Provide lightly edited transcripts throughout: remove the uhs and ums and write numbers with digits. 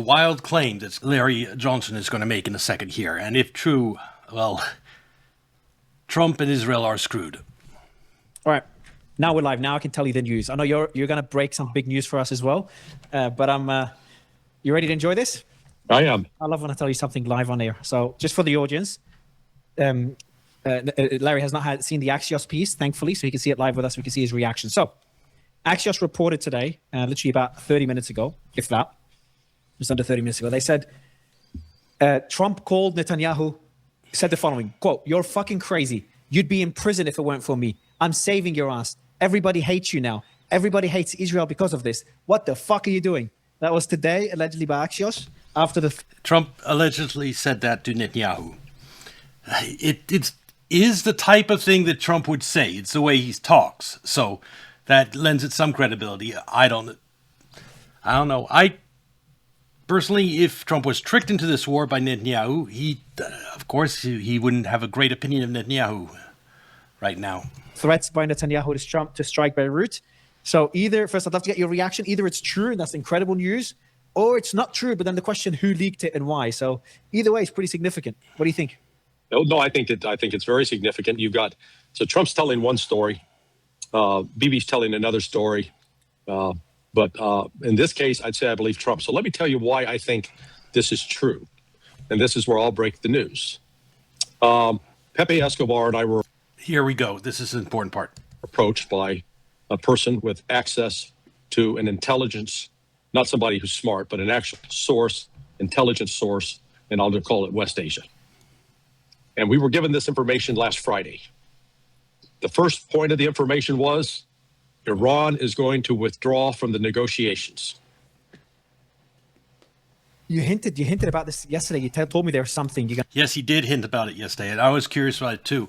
wild claim that Larry Johnson is going to make in a second here. And if true, well, Trump and Israel are screwed. All right. Now we're live. Now I can tell you the news. I know you're going to break some big news for us as well. But you ready to enjoy this? I am. I love when I tell you something live on air. So just for the audience, Larry has not seen the Axios piece, thankfully, so he can see it live with us. We can see his reaction. So Axios reported today, literally about 30 minutes ago, if that, just under 30 minutes ago, they said Trump called Netanyahu, said the following, quote, "You're fucking crazy. You'd be in prison if it weren't for me. I'm saving your ass. Everybody hates you now. Everybody hates Israel because of this. What the fuck are you doing?" That was today, allegedly by Axios, after the... Trump allegedly said that to Netanyahu. It is the type of thing that Trump would say. It's the way he talks. So that lends it some credibility. I don't know. I personally, if Trump was tricked into this war by Netanyahu, of course, he wouldn't have a great opinion of Netanyahu right now. Threats by Netanyahu to strike Beirut. So first I'd love to get your reaction. Either it's true, and that's incredible news, or it's not true, but then the question, who leaked it and why? So either way, it's pretty significant. What do you think? No, I think it's very significant. So Trump's telling one story, Bibi's telling another story, but in this case, I'd say I believe Trump. So let me tell you why I think this is true, and this is where I'll break the news. Pepe Escobar and I were... Here we go. This is the important part. Approached by a person with access to an intelligence, not somebody who's smart, but an actual source, intelligence source, and I'll just call it West Asia. And we were given this information last Friday. The first point of the information was Iran is going to withdraw from the negotiations. You hinted about this yesterday. You told me there was something. Yes, he did hint about it yesterday, and I was curious about it too.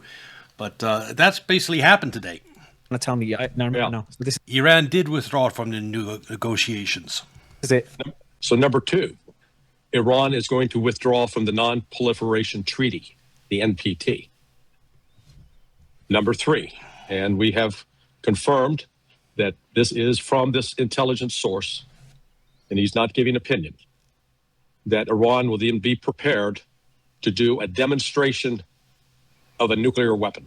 But that's basically happened today. Tell me, no. Iran did withdraw from the negotiations. Is it? So number two, Iran is going to withdraw from the Non-Proliferation Treaty, the NPT. Number three, and we have confirmed that this is from this intelligence source, and he's not giving opinion, that Iran will then be prepared to do a demonstration of a nuclear weapon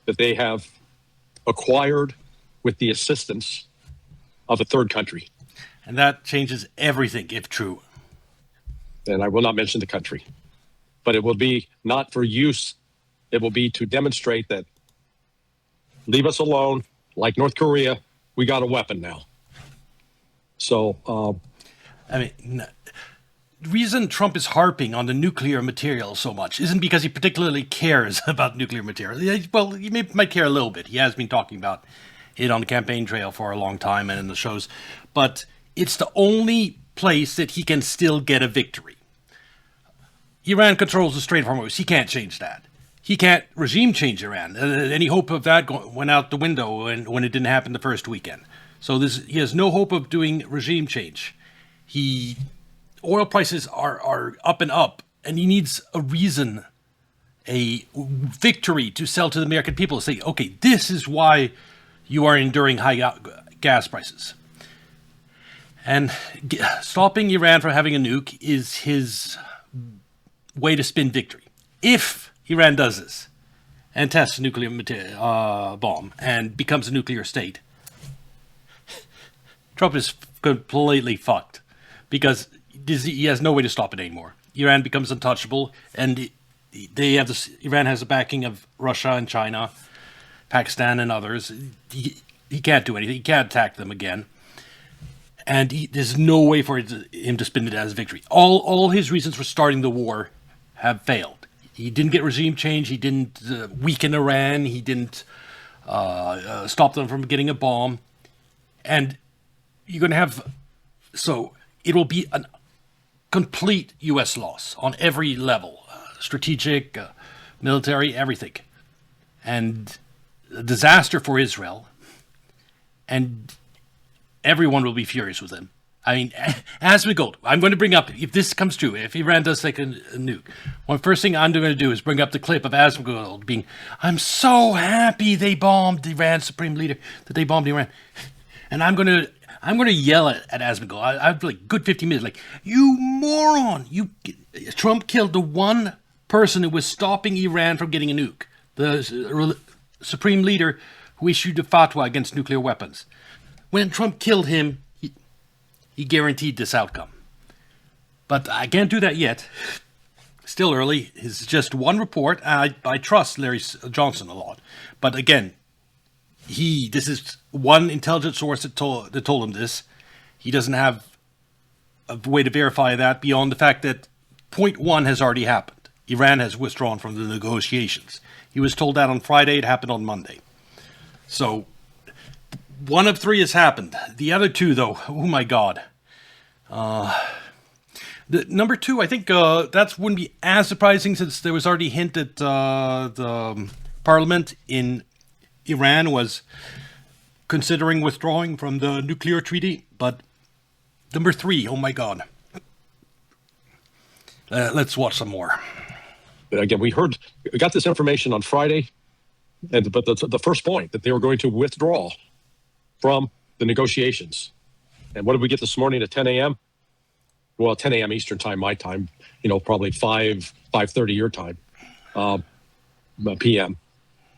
that they have acquired with the assistance of a third country. And that changes everything, if true. And I will not mention the country, but it will be not for use. It will be to demonstrate that leave us alone, like North Korea, we got a weapon now. So, the reason Trump is harping on the nuclear material so much isn't because he particularly cares about nuclear material. Well, he might care a little bit. He has been talking about it on the campaign trail for a long time and in the shows. But it's the only place that he can still get a victory. Iran controls the Strait of Hormuz. He can't change that. He can't regime change Iran. Any hope of that went out the window when it didn't happen the first weekend. So he has no hope of doing regime change. Oil prices are up and up, and he needs a reason, a victory to sell to the American people. Say, okay, this is why you are enduring high gas prices. And stopping Iran from having a nuke is his way to spin victory. If Iran does this and tests a nuclear bomb and becomes a nuclear state, Trump is completely fucked because he has no way to stop it anymore. Iran becomes untouchable, and Iran has the backing of Russia and China, Pakistan and others. He can't do anything. He can't attack them again. And there's no way for him to spin it as victory. All his reasons for starting the war have failed. He didn't get regime change. He didn't weaken Iran. He didn't stop them from getting a bomb. And you're going to have... So it will be a complete U.S. loss on every level. Strategic, military, everything. And a disaster for Israel. And everyone will be furious with him. I mean, as we go, I'm going to bring up, if this comes true, if Iran does take a nuke, one first thing I'm going to do is bring up the clip of Asmgold being, I'm so happy they bombed Iran's supreme leader, that they bombed Iran. And I'm going I'm going to yell at Asmongold. I've like good 50 minutes. Like, you moron! Trump killed the one person who was stopping Iran from getting a nuke. The supreme leader who issued the fatwa against nuclear weapons. When Trump killed him, he guaranteed this outcome. But I can't do that yet. Still early. It's just one report. I trust Larry Johnson a lot. But again, this is one intelligence source that told him this. He doesn't have a way to verify that beyond the fact that point one has already happened. Iran has withdrawn from the negotiations. He was told that on Friday. It happened on Monday. So one of three has happened. The other two, though, oh my God. The number two, I think that wouldn't be as surprising since there was already hint that the parliament in Iran was considering withdrawing from the nuclear treaty. But number three, oh my God. Let's watch some more. Again, we got this information on Friday, but the first point that they were going to withdraw from the negotiations. And what did we get this morning at 10 a.m.? Well, 10 a.m. Eastern time, my time, probably 5:30 your time, p.m.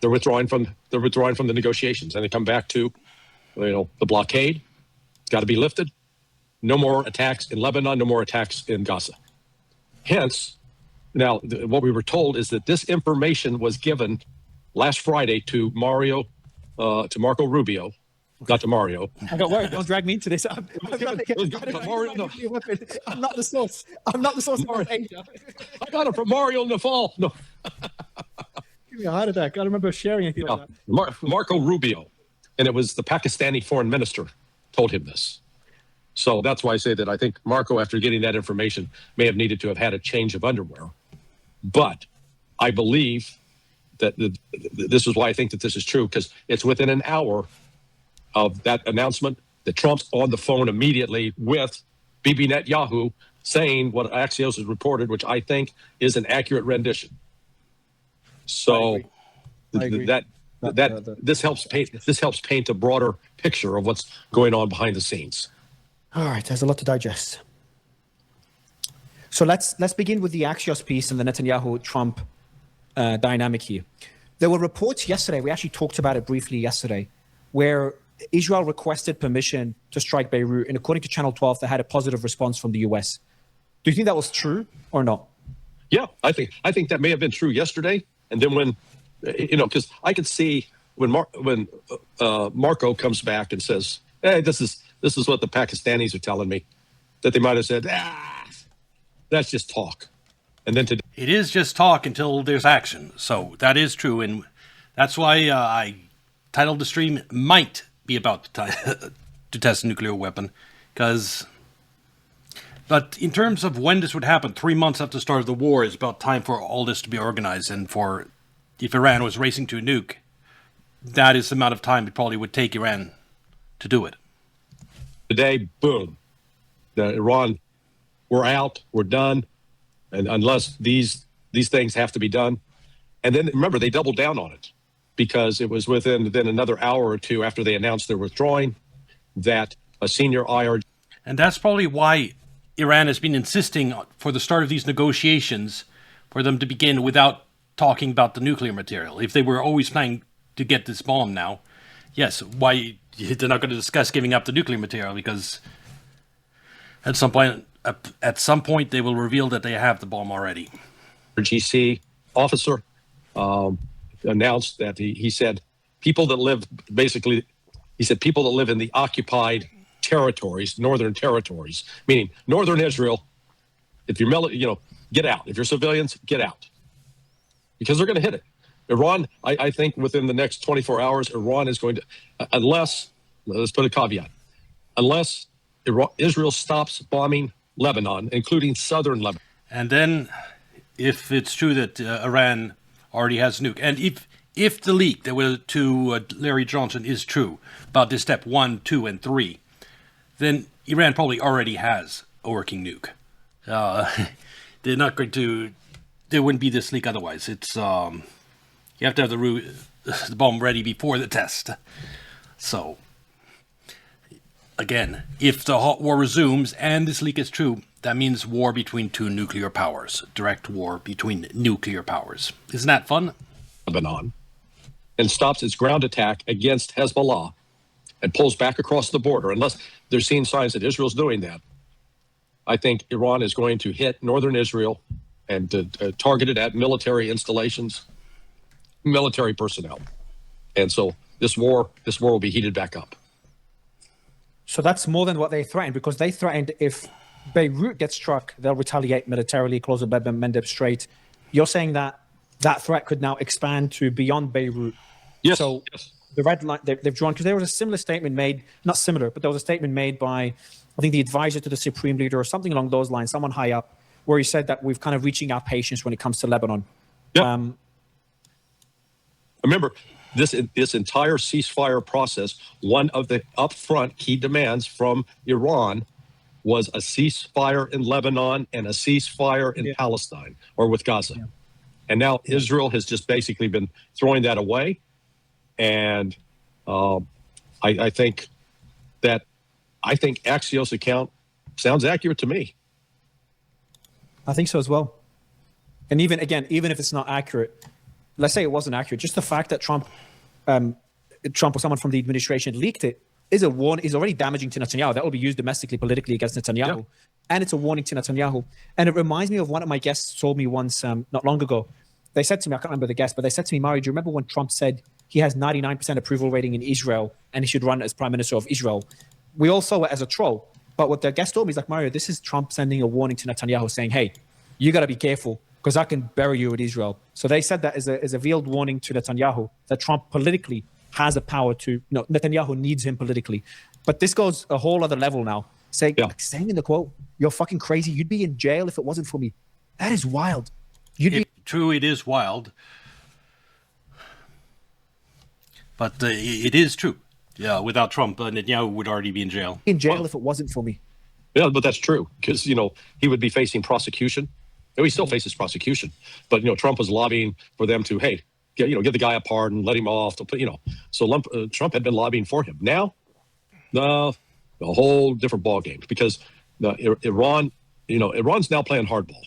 They're withdrawing from the negotiations, and they come back to, the blockade. It's got to be lifted. No more attacks in Lebanon. No more attacks in Gaza. Hence, now what we were told is that this information was given last Friday to Marco Rubio. Not to Mario. I got worried. Don't drag me into this. I'm not the source. I'm not the source of Asia. I got it from Mario Naval. No. Give me a heart attack. I don't remember sharing anything like that. Marco Rubio. And it was the Pakistani foreign minister told him this. So that's why I say that I think Marco, after getting that information, may have needed to have had a change of underwear. But I believe that this is why I think that this is true, because it's within an hour of that announcement that Trump's on the phone immediately with Bibi Netanyahu saying what Axios has reported, which I think is an accurate rendition. So I agree. This helps paint a broader picture of what's going on behind the scenes. All right, there's a lot to digest. So let's begin with the Axios piece and the Netanyahu-Trump dynamic here. There were reports yesterday, we actually talked about it briefly yesterday, where Israel requested permission to strike Beirut, and according to Channel 12, they had a positive response from the US. Do you think that was true or not? Yeah, I think that may have been true yesterday. And then when, because I could see when Marco comes back and says, "Hey, this is what the Pakistanis are telling me," that they might have said, that's just talk. And then today, it is just talk until there's action. So that is true, and that's why I titled the stream "Might be about to test a nuclear weapon," but in terms of when this would happen, 3 months after the start of the war is about time for all this to be organized, and if Iran was racing to a nuke, that is the amount of time it probably would take Iran to do it. Today, boom, Iran, we're out, we're done, and unless these things have to be done, and then remember they doubled down on it. Because it was within another hour or two after they announced they're withdrawing that a senior IR. And that's probably why Iran has been insisting for the start of these negotiations for them to begin without talking about the nuclear material. If they were always planning to get this bomb now, yes, why they're not going to discuss giving up the nuclear material, because at some point they will reveal that they have the bomb already. GC officer announced that he said people that live in the occupied territories, northern territories, meaning northern Israel. If you're get out. If you're civilians, get out, because they're going to hit it. Iran, I think within the next 24 hours, Iran is going to, let's put a caveat, unless Israel stops bombing Lebanon, including southern Lebanon. And then, if it's true that Iran already has a nuke, and if the leak that was to Larry Johnson is true about this step 1, 2, and 3, then Iran probably already has a working nuke. They're not going to. There wouldn't be this leak otherwise. It's you have to have the bomb ready before the test. So again, if the hot war resumes and this leak is true, that means war between two nuclear powers, direct war between nuclear powers. Isn't that fun? Lebanon, and stops its ground attack against Hezbollah and pulls back across the border, unless they're seeing signs that Israel's doing that, I think Iran is going to hit northern Israel and target it at military installations, military personnel. And so this war will be heated back up. So that's more than what they threatened, because they threatened if Beirut gets struck, they'll retaliate militarily, close the Bab el-Mandeb Strait. You're saying that that threat could now expand to beyond Beirut. Yes. So yes. the red line they've drawn, because there was a similar statement made, not similar, but there was a statement made by, I think, the advisor to the Supreme Leader or something along those lines, someone high up, where he said that we've kind of reaching our patience when it comes to Lebanon. Yep. Remember, this entire ceasefire process, one of the upfront key demands from Iran was a ceasefire in Lebanon and a ceasefire in Palestine or with Gaza. Yeah. And now Israel has just basically been throwing that away. And I think Axios' account sounds accurate to me. I think so as well. And even if it's not accurate, let's say it wasn't accurate, just the fact that Trump or someone from the administration leaked it is already damaging to Netanyahu. That will be used domestically, politically against Netanyahu. Yeah. And it's a warning to Netanyahu. And it reminds me of one of my guests told me once, not long ago. They said to me, I can't remember the guest, but they said to me, Mario, do you remember when Trump said he has 99% approval rating in Israel and he should run as prime minister of Israel? We all saw it as a troll. But what the guest told me is like, Mario, this is Trump sending a warning to Netanyahu saying, hey, you got to be careful because I can bury you with Israel. So they said that as a veiled warning to Netanyahu that Trump politically has a power to, Netanyahu needs him politically. But this goes a whole other level now. Saying in the quote, you're fucking crazy. You'd be in jail if it wasn't for me. That is wild. True, it is wild. But it is true. Yeah, without Trump, Netanyahu would already be in jail. In jail if it wasn't for me. Yeah, but that's true because, he would be facing prosecution. He still faces prosecution. But, Trump was lobbying for them to, hey, get the guy a pardon, let him off. So Trump had been lobbying for him. Now, a whole different ballgame because Iran, Iran's now playing hardball.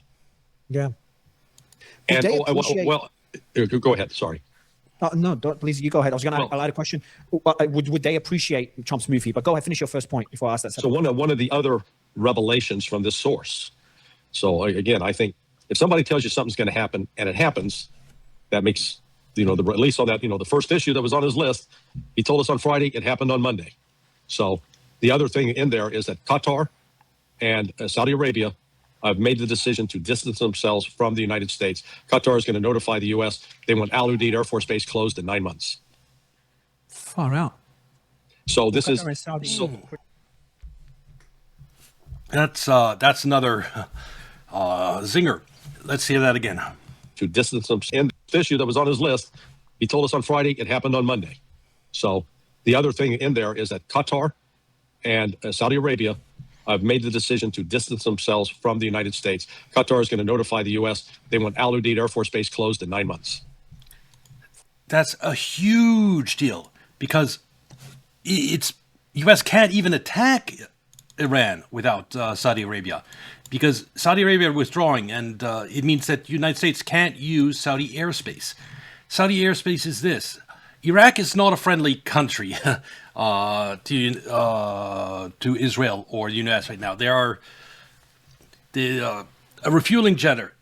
Yeah. And go ahead. Sorry. No, please. You go ahead. I was going to add a question. Would they appreciate Trump's movie? But go ahead, finish your first point before I ask that. So one of the other revelations from this source. So again, I think if somebody tells you something's going to happen and it happens, that makes at least on that the first issue that was on his list. He told us on Friday. It happened on Monday. So the other thing in there is that Qatar and Saudi Arabia have made the decision to distance themselves from the United States. Qatar is going to notify the U.S. They want Al Udeid Air Force Base closed in 9 months. Far out. So this is that's another zinger. Let's hear that again. To distance themselves. And the issue that was on his list, he told us on Friday. It happened on Monday. So the other thing in there is that Qatar and Saudi Arabia have made the decision to distance themselves from the United States. Qatar is going to notify the U.S. They want Al Udeid Air Force Base closed in 9 months. That's a huge deal because U.S. can't even attack Iran without Saudi Arabia because Saudi Arabia withdrawing, and it means that the United States can't use Saudi airspace. Saudi airspace is this. Iraq is not a friendly country to Israel or the U.S. right now. There are a refueling tanker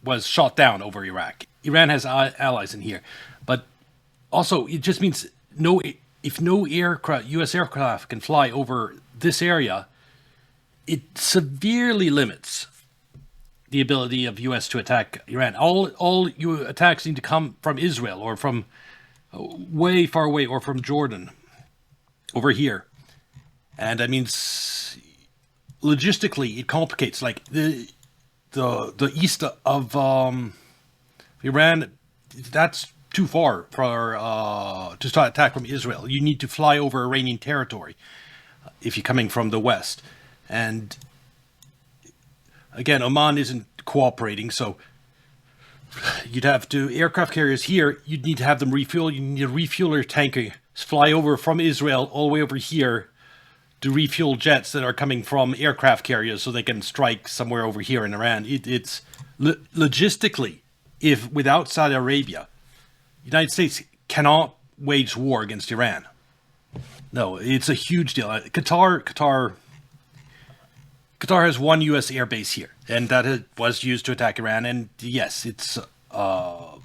was shot down over Iraq. Iran has allies in here, but also it just means if no U.S. aircraft can fly over this area, it severely limits the ability of U.S. to attack Iran. All attacks need to come from Israel or from way far away or from Jordan over here. And that means logistically it complicates. Like the east of Iran, that's too far to start attack from Israel. You need to fly over Iranian territory if you're coming from the west. And again, Oman isn't cooperating, so you'd have to aircraft carriers here. You'd need to have them refuel. You need a refueler tanker fly over from Israel all the way over here to refuel jets that are coming from aircraft carriers so they can strike somewhere over here in Iran. It's logistically, if without Saudi Arabia, the United States cannot wage war against Iran. No, it's a huge deal. Qatar has one U.S. airbase here, and that was used to attack Iran. And yes, it's a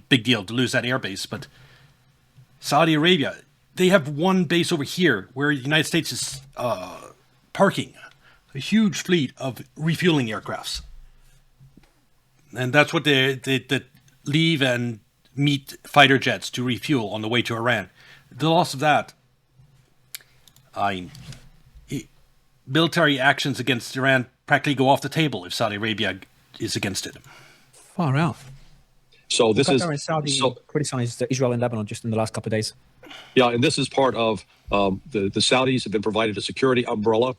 big deal to lose that airbase. But Saudi Arabia, they have one base over here where the United States is parking a huge fleet of refueling aircrafts. And that's what they leave and meet fighter jets to refuel on the way to Iran. The loss of that, military actions against Iran practically go off the table if Saudi Arabia is against it. Far out. So this is Qatar and Saudi so, criticized Israel and Lebanon just in the last couple of days. yeah, and this is part of the Saudis have been provided a security umbrella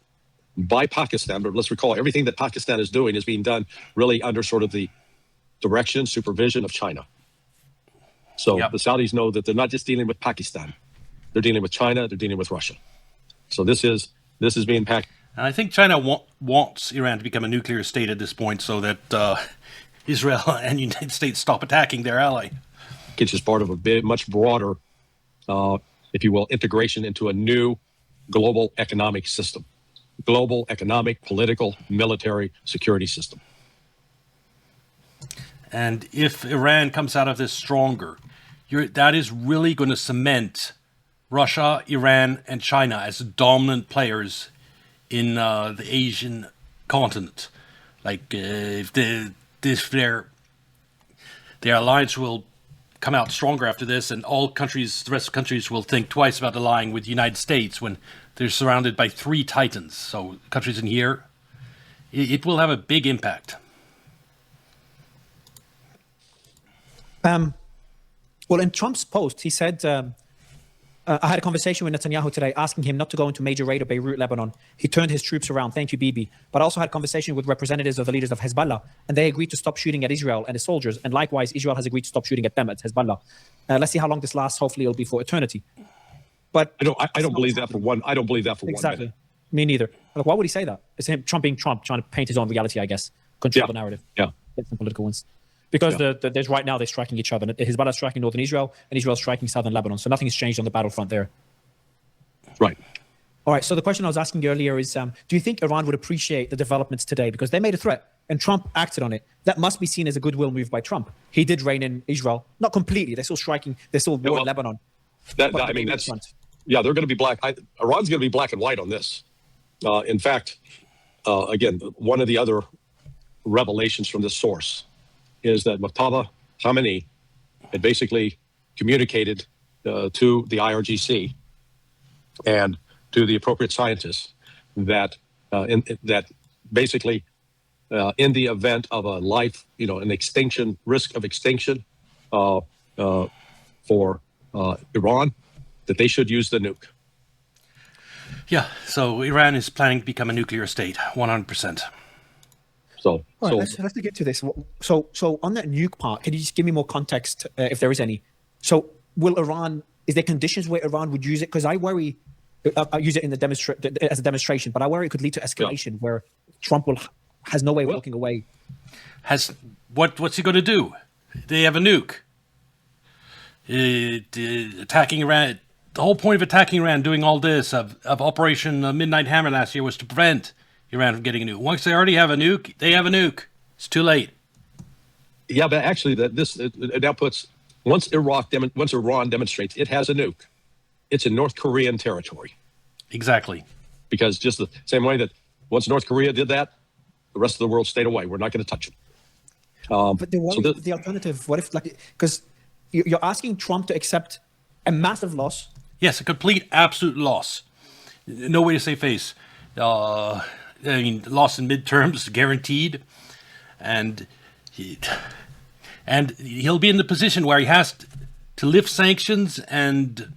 by Pakistan. But let's recall, everything that Pakistan is doing is being done really under sort of the direction, supervision of China. So Yep. the Saudis know that they're not just dealing with Pakistan; they're dealing with China, they're dealing with Russia. So this is being packed. And I think China wants Iran to become a nuclear state at this point so that Israel and the United States stop attacking their ally. It's just part of a big, much broader, if you will, integration into a new global economic system, global economic, political, military security system. And if Iran comes out of this stronger, that is really going to cement Russia, Iran, and China as dominant players in the Asian continent. Like if their alliance will come out stronger after this, and the rest of countries will think twice about allying with the United States when they're surrounded by three titans. So countries in here, it will have a big impact. Well, in Trump's post, he said, I had a conversation with Netanyahu today asking him not to go into major raid of Beirut, Lebanon. He turned his troops around. Thank you, Bibi. But I also had a conversation with representatives of the leaders of Hezbollah, and they agreed to stop shooting at Israel and its soldiers. And likewise, Israel has agreed to stop shooting at them, at Hezbollah. Let's see how long this lasts. Hopefully, it'll be for eternity. But I don't believe that for one. I don't believe that for exactly. 1 minute. Me neither. Like, why would he say that? It's him, Trump being Trump, trying to paint his own reality, I guess. Control the narrative. Yeah. Get some political wins. Because there's right now they're striking each other. Hezbollah is striking northern Israel, and Israel is striking southern Lebanon. So nothing has changed on the battlefront there. Right. All right. So the question I was asking earlier is, do you think Iran would appreciate the developments today? Because they made a threat, and Trump acted on it. That must be seen as a goodwill move by Trump. He did rein in Israel, not completely. They're still striking. They're still war in Lebanon. I mean, that's yeah. They're going to be black. Iran's going to be black and white on this. In fact, again, one of the other revelations from this source is that Muqtada Khamenei had basically communicated to the IRGC and to the appropriate scientists that that basically in the event of a an extinction, risk of extinction for Iran, that they should use the nuke. Yeah, so Iran is planning to become a nuclear state, 100%. So, all right, let's get to this. So on that nuke part, can you just give me more context, if there is any? So is there conditions where Iran would use it? Because I worry, I use it in as a demonstration, but I worry it could lead to escalation where Trump has no way of walking away. What's he going to do? They have a nuke. Attacking Iran. The whole point of attacking Iran, doing all this of Operation Midnight Hammer last year, was to prevent Iran from getting a nuke. Once they already have a nuke, they have a nuke. It's too late. Yeah, but actually, it now puts once Iran demonstrates it has a nuke, it's in North Korean territory. Exactly. Because just the same way that once North Korea did that, the rest of the world stayed away. We're not going to touch them. But the alternative, what if, because you're asking Trump to accept a massive loss? Yes, a complete, absolute loss. No way to save face. Loss in midterms, guaranteed. And he'll be in the position where he has to lift sanctions and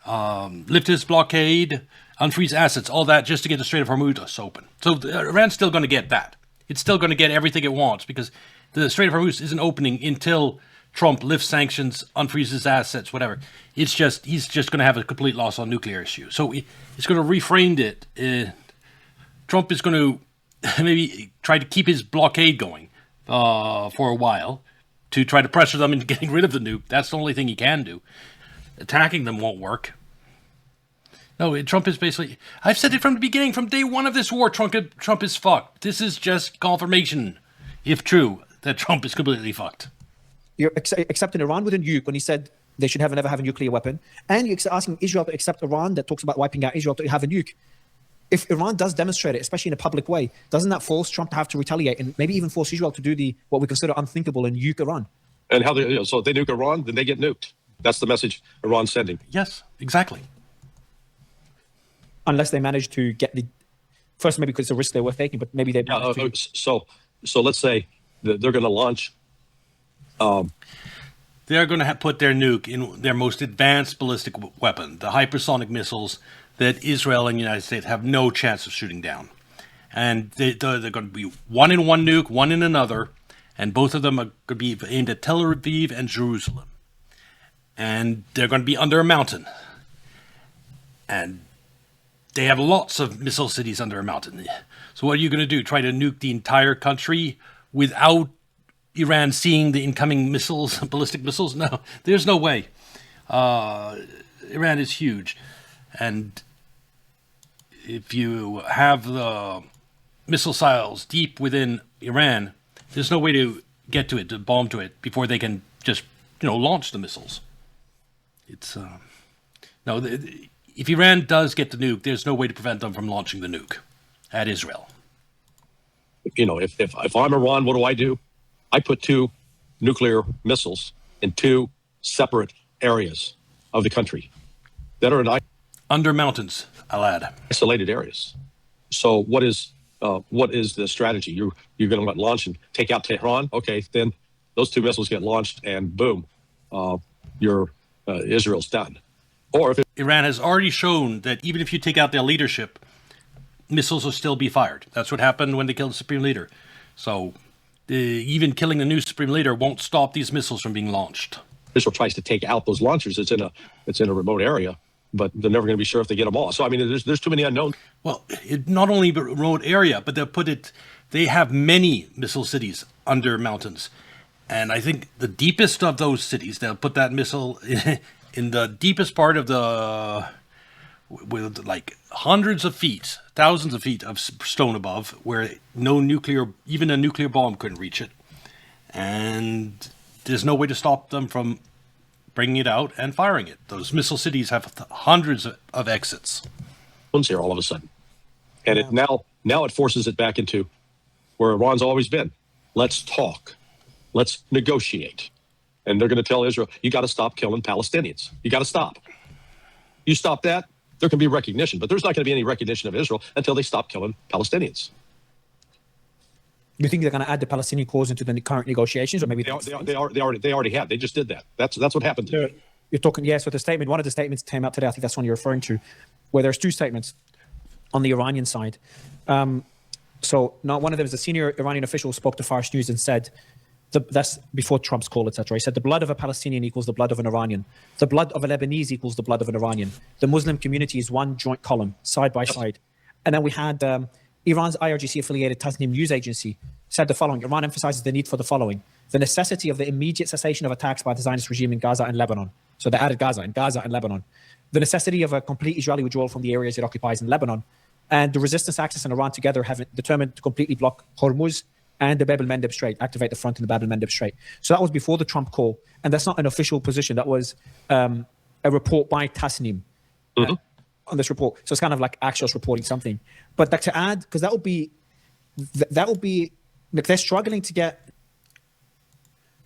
lift his blockade, unfreeze assets, all that just to get the Strait of Hormuz open. So Iran's still going to get that. It's still going to get everything it wants because the Strait of Hormuz isn't opening until Trump lifts sanctions, unfreezes assets, whatever. It's just he's just going to have a complete loss on nuclear issue. So he's going to reframe it. Trump is going to maybe try to keep his blockade going for a while to try to pressure them into getting rid of the nuke. That's the only thing he can do. Attacking them won't work. No, Trump is basically... I've said it from the beginning, from day one of this war, Trump is fucked. This is just confirmation, if true, that Trump is completely fucked. You're accepting Iran with a nuke when he said they should never have a nuclear weapon. And you're asking Israel to accept Iran that talks about wiping out Israel to have a nuke. If Iran does demonstrate it, especially in a public way, doesn't that force Trump to have to retaliate and maybe even force Israel to do what we consider unthinkable and nuke Iran? And so if they nuke Iran, then they get nuked. That's the message Iran's sending. Yes, exactly. Unless they manage to get the... First, maybe because it's a risk they were taking, but maybe they... So let's say that they're going to launch... They're going to put their nuke in their most advanced ballistic weapon, the hypersonic missiles that Israel and the United States have no chance of shooting down. And they're going to be one in one nuke, one in another, and both of them are going to be aimed at Tel Aviv and Jerusalem. And they're going to be under a mountain. And they have lots of missile cities under a mountain. So what are you going to do? Try to nuke the entire country without Iran seeing the incoming missiles, ballistic missiles? No, there's no way. Iran is huge. And if you have the missile silos deep within Iran, there's no way to get to it, to bomb to it, before they can just, launch the missiles. It's, if Iran does get the nuke, there's no way to prevent them from launching the nuke at Israel. If I'm Iran, what do? I put 2 nuclear missiles in 2 separate areas of the country that are under mountains, I'll add. Isolated areas. So what is the strategy? You're going to launch and take out Tehran? Okay, then those 2 missiles get launched and boom, Israel's done. Or if Iran has already shown that even if you take out their leadership, missiles will still be fired. That's what happened when they killed the Supreme Leader. So even killing the new Supreme Leader won't stop these missiles from being launched. Israel tries to take out those launchers. It's in a remote area, but they're never going to be sure if they get them all. So I mean, there's too many unknowns. Well, not only a remote area, but they have many missile cities under mountains. And I think the deepest of those cities, they'll put that missile in the deepest part of with like hundreds of feet, thousands of feet of stone above, where even a nuclear bomb couldn't reach it. And there's no way to stop them from bringing it out and firing it. Those missile cities have hundreds of exits. Here all of a sudden. And now it forces it back into where Iran's always been. Let's talk. Let's negotiate. And they're going to tell Israel, you got to stop killing Palestinians. You got to stop. You stop that, there can be recognition, but there's not going to be any recognition of Israel until they stop killing Palestinians. You think they're going to add the Palestinian cause into the current negotiations, or maybe they already have. They just did that. That's what happened. You're talking, yes, with the statement. One of the statements came out today. I think that's one you're referring to, where there's 2 statements on the Iranian side. So, not one of them is a senior Iranian official who spoke to Fars News and said, that's before Trump's call, etc. He said the blood of a Palestinian equals the blood of an Iranian. The blood of a Lebanese equals the blood of an Iranian. The Muslim community is one joint column, side by side. And then we had Iran's IRGC-affiliated Tasnim news agency said the following. Iran emphasizes the need for the following. The necessity of the immediate cessation of attacks by the Zionist regime in Gaza and Lebanon. So they added Gaza and Lebanon. The necessity of a complete Israeli withdrawal from the areas it occupies in Lebanon. And the resistance axis and Iran together have determined to completely block Hormuz and the Bab el-Mandeb Strait, activate the front in the Bab el-Mandeb Strait. So that was before the Trump call. And that's not an official position. That was a report by Tasnim on this report. So it's kind of like Axios reporting something. But like to add, because that would be, like they're struggling to get...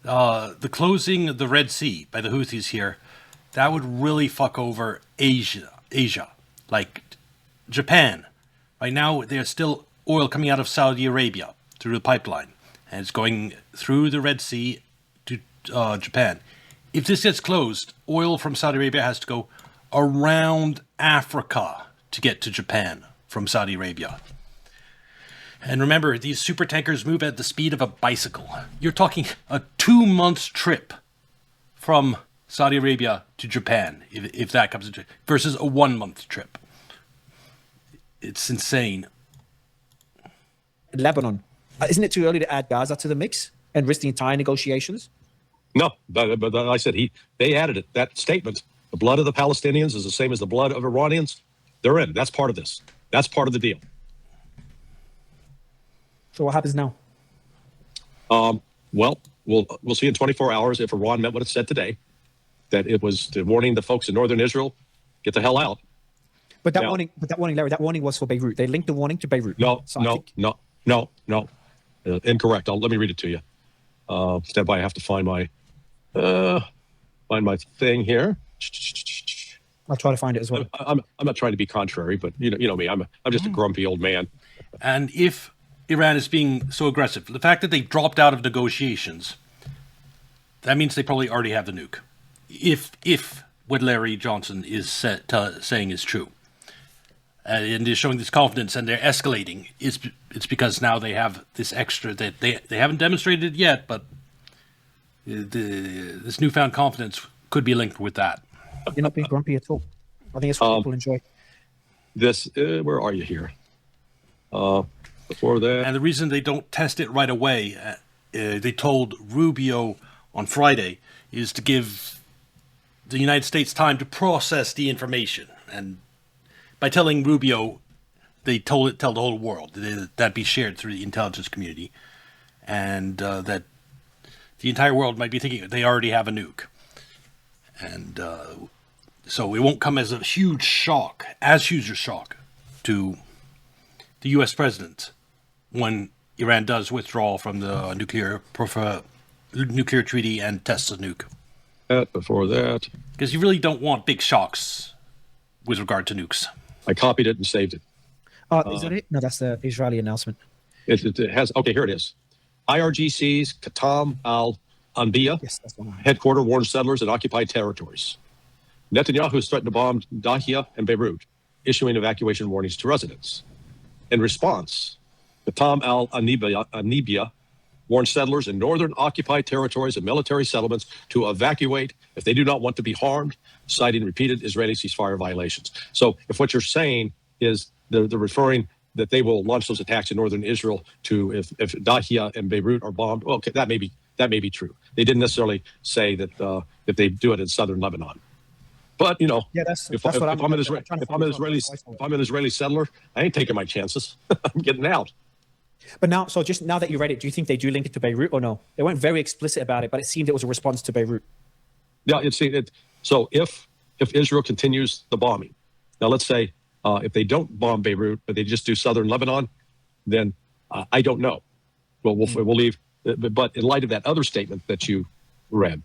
The closing of the Red Sea by the Houthis here, that would really fuck over Asia. Like Japan. Right now, there's still oil coming out of Saudi Arabia through the pipeline, and it's going through the Red Sea to Japan. If this gets closed, oil from Saudi Arabia has to go around Africa to get to Japan from Saudi Arabia. And remember, these super tankers move at the speed of a bicycle. You're talking a 2 months trip from Saudi Arabia to Japan, if that comes into versus a 1 month trip. It's insane. Lebanon. Isn't it too early to add Gaza to the mix and risk the entire negotiations? No, but like I said, they added it. That statement, the blood of the Palestinians is the same as the blood of Iranians. They're in. That's part of this. That's part of the deal. So what happens now? Well, we'll see in 24 hours if Iran meant what it said today, that it was warning the folks in northern Israel, get the hell out. But that warning, Larry, that warning was for Beirut. They linked the warning to Beirut. No, So no. Incorrect. Let me read it to you. Stand by. I have to find my thing here. I'll try to find it as well. I'm not trying to be contrary, but you know me. I'm just a grumpy old man. And if Iran is being so aggressive, the fact that they dropped out of negotiations, that means they probably already have the nuke. If what Larry Johnson is saying is true, and they're showing this confidence and they're escalating, it's because now they have this extra that they haven't demonstrated it yet, but this newfound confidence could be linked with that. You're not being grumpy at all. I think it's what people enjoy. This where are you here? Before that, And the reason they don't test it right away, they told Rubio on Friday, is to give the United States time to process the information. And by telling Rubio, they tell the whole world that be shared through the intelligence community, and that the entire world might be thinking they already have a nuke. And so it won't come as a huge shock to the U.S. president when Iran does withdraw from the nuclear treaty and tests a nuke. before that, Because you really don't want big shocks with regard to nukes. I copied it and saved it. Is that it? No, that's the Israeli announcement. It has, okay, here it is. IRGC's Qatam al-Anbiya Yes, that's the one. headquarters warns settlers in occupied territories. Netanyahu has threatened to bomb Dahia and Beirut, issuing evacuation warnings to residents. In response, Qatam al-Anbiya warned settlers in northern occupied territories and military settlements to evacuate if they do not want to be harmed, citing repeated Israeli ceasefire violations. So if what you're saying is they're referring that they will launch those attacks in northern Israel to if Dahia and Beirut are bombed, well, okay, that may be true. They didn't necessarily say that if they do it in southern Lebanon. But you know, Yeah, that's if what I'm an Israeli settler, I ain't taking my chances. I'm getting out. But now, so just now that you read it, do you think they do link it to Beirut or no? They weren't very explicit about it, but it seemed it was a response to Beirut. Yeah, so if Israel continues the bombing, now let's say if they don't bomb Beirut, but they just do southern Lebanon, then I don't know. Well, we'll leave. But in light of that other statement that you read,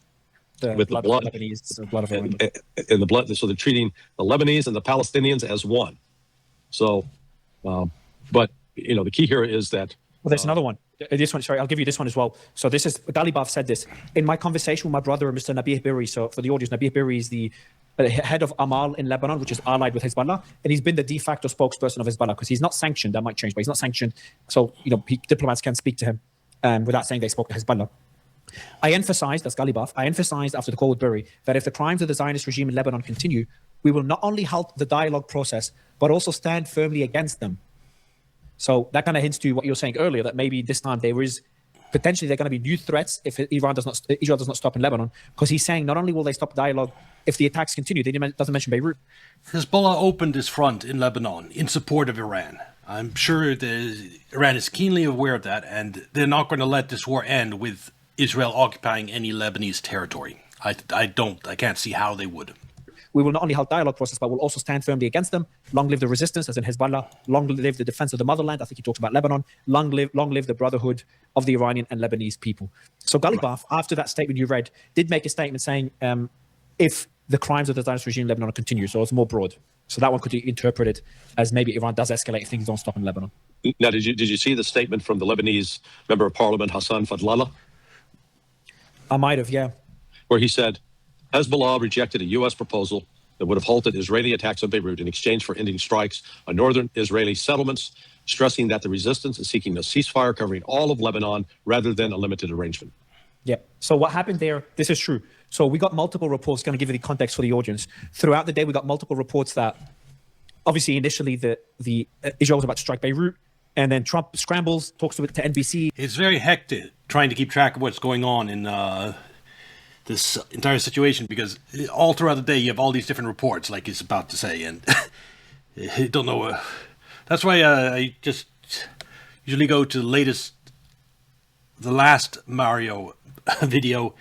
with the blood, Lebanese, the blood of Iran. and the blood, so they're treating the Lebanese and the Palestinians as one. So, but you know, the key here is that. Well, there's another one. This one, sorry, I'll give you this one as well. So this is, Dalibov said this. In my conversation with my brother, Mr. Nabih Berri, so for the audience, Nabih Berri is the head of Amal in Lebanon, which is allied with Hezbollah, and he's been the de facto spokesperson of Hezbollah because he's not sanctioned. That might change, but he's not sanctioned. So, you know, diplomats can speak to him without saying they spoke to Hezbollah. I emphasized, that's Galibaf, I emphasized after the call with Berry that if the crimes of the Zionist regime in Lebanon continue, we will not only halt the dialogue process, but also stand firmly against them. So that kind of hints to what you were saying earlier, that maybe this time there is potentially there are going to be new threats if Israel does not stop in Lebanon, because he's saying not only will they stop dialogue if the attacks continue, doesn't mention Beirut. Hezbollah opened its front in Lebanon in support of Iran. I'm sure Iran is keenly aware of that, and they're not going to let this war end with Israel occupying any Lebanese territory. I can't see how they would. We will not only halt dialogue process, but we'll also stand firmly against them. Long live the resistance, as in Hezbollah. Long live the defense of the motherland. I think he talks about Lebanon. Long live the brotherhood of the Iranian and Lebanese people. So Galibaf, after that statement you read, did make a statement saying if the crimes of the Zionist regime in Lebanon continue, so it's more broad. So that one could be interpreted as maybe Iran does escalate if things don't stop in Lebanon. Now, did you see the statement from the Lebanese member of parliament, Hassan Fadlallah? I might have, yeah. Where he said, Hezbollah rejected a U.S. proposal that would have halted Israeli attacks on Beirut in exchange for ending strikes on northern Israeli settlements, stressing that the resistance is seeking a ceasefire covering all of Lebanon rather than a limited arrangement. Yeah. So what happened there, this is true. So we got multiple reports, going to give you the context for the audience. Throughout the day, we got multiple reports that obviously initially the Israel was about to strike Beirut, and then Trump scrambles, talks to NBC. It's very hectic trying to keep track of what's going on in this entire situation, because all throughout the day you have all these different reports, like he's about to say, and you don't know. That's why I just usually go to the last Mario video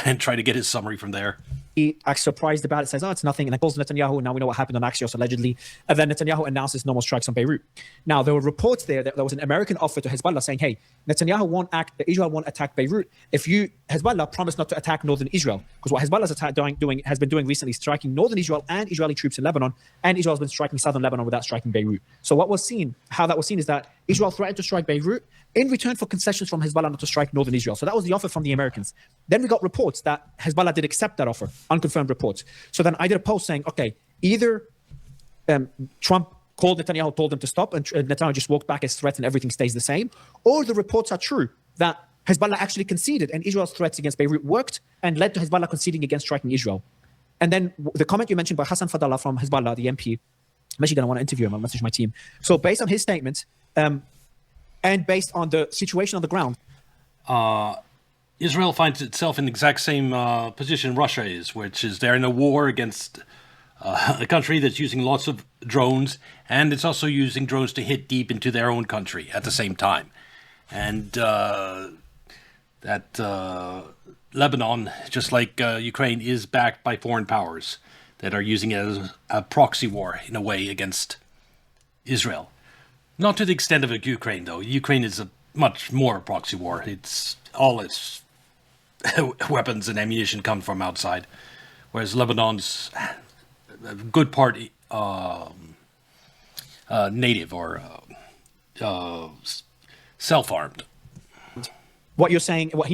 and try to get his summary from there. He acts surprised about it, says, oh, it's nothing, and then calls Netanyahu, and now we know what happened on Axios, allegedly. And then Netanyahu announces no more strikes on Beirut. Now, there were reports there that there was an American offer to Hezbollah saying, hey, Israel won't attack Beirut if Hezbollah promise not to attack northern Israel. Because what Hezbollah has been doing recently, striking northern Israel and Israeli troops in Lebanon, and Israel's been striking southern Lebanon without striking Beirut. So how that was seen is that Israel threatened to strike Beirut in return for concessions from Hezbollah not to strike northern Israel. So that was the offer from the Americans. Then we got reports that Hezbollah did accept that offer, unconfirmed reports. So then I did a post saying, okay, either Trump called Netanyahu, told him to stop, and Netanyahu just walked back his threats and everything stays the same, or the reports are true that Hezbollah actually conceded and Israel's threats against Beirut worked and led to Hezbollah conceding against striking Israel. And then the comment you mentioned by Hassan Fadallah from Hezbollah, the MP, I'm actually going to want to interview him. I'll message my team. So based on his statements, and based on the situation on the ground, Israel finds itself in the exact same position Russia is, which is they're in a war against a country that's using lots of drones, and it's also using drones to hit deep into their own country at the same time. And Lebanon, just like Ukraine, is backed by foreign powers that are using it as a proxy war in a way against Israel. Not to the extent of Ukraine, though. Ukraine is a much more proxy war. It's all its weapons and ammunition come from outside, whereas Lebanon's a good part native or self-armed. what he's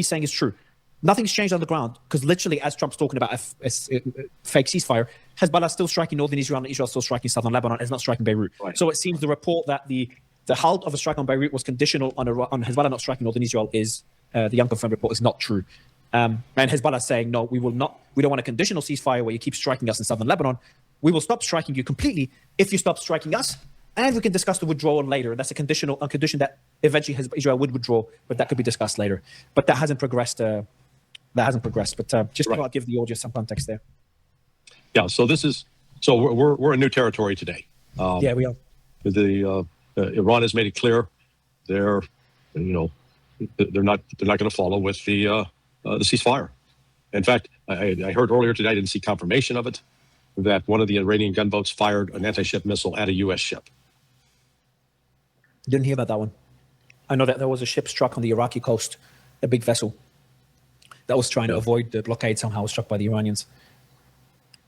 saying is true. Nothing's changed on the ground because literally, as Trump's talking about a fake ceasefire, Hezbollah still striking northern Israel and Israel still striking southern Lebanon. It's not striking Beirut. Right. So it seems the report that the halt of a strike on Beirut was conditional on Hezbollah not striking northern Israel is the unconfirmed report is not true. And Hezbollah saying, no, we don't want a conditional ceasefire where you keep striking us in southern Lebanon. We will stop striking you completely if you stop striking us, and we can discuss the withdrawal later. That's a condition that eventually Israel would withdraw, but that could be discussed later. But that hasn't progressed. But just to give the audience some context there. Yeah. So we're in new territory today. Yeah, we are. Iran has made it clear they're not going to follow with the ceasefire. In fact, I heard earlier today, I didn't see confirmation of it, that one of the Iranian gunboats fired an anti-ship missile at a U.S. ship. Didn't hear about that one. I know that there was a ship struck on the Iraqi coast, a big vessel that was trying to avoid the blockade, somehow was struck by the Iranians.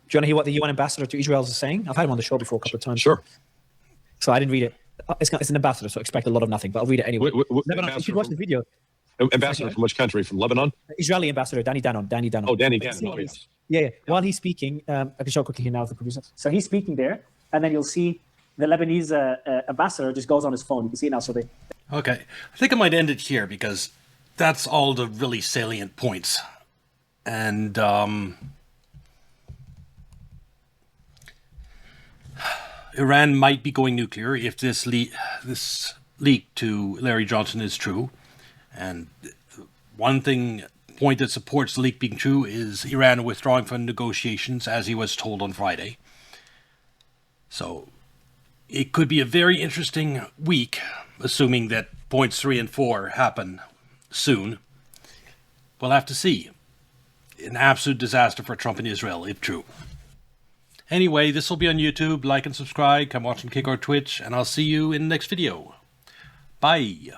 Do you want to hear what the UN ambassador to Israel is saying? I've had him on the show before a couple of times. Sure. So I didn't read it. It's an ambassador, so expect a lot of nothing, but I'll read it anyway. Lebanon, you should watch the video. Ambassador from which country? From Lebanon? Israeli ambassador, Danny Danon. Oh, Danny Danon. Oh, yes. Yeah. While he's speaking, I can show quickly here now as the producer. So he's speaking there, and then you'll see the Lebanese ambassador just goes on his phone. You can see it now. Okay. I think I might end it here because that's all the really salient points. And Iran might be going nuclear if this leak to Larry Johnson is true. And one point that supports the leak being true is Iran withdrawing from negotiations, as he was told on Friday. So it could be a very interesting week, assuming that points 3 and 4 happen soon. We'll have to see. An absolute disaster for Trump and Israel, if true. Anyway, this will be on YouTube. Like and subscribe. Come watch and kick our Twitch, and I'll see you in the next video. Bye.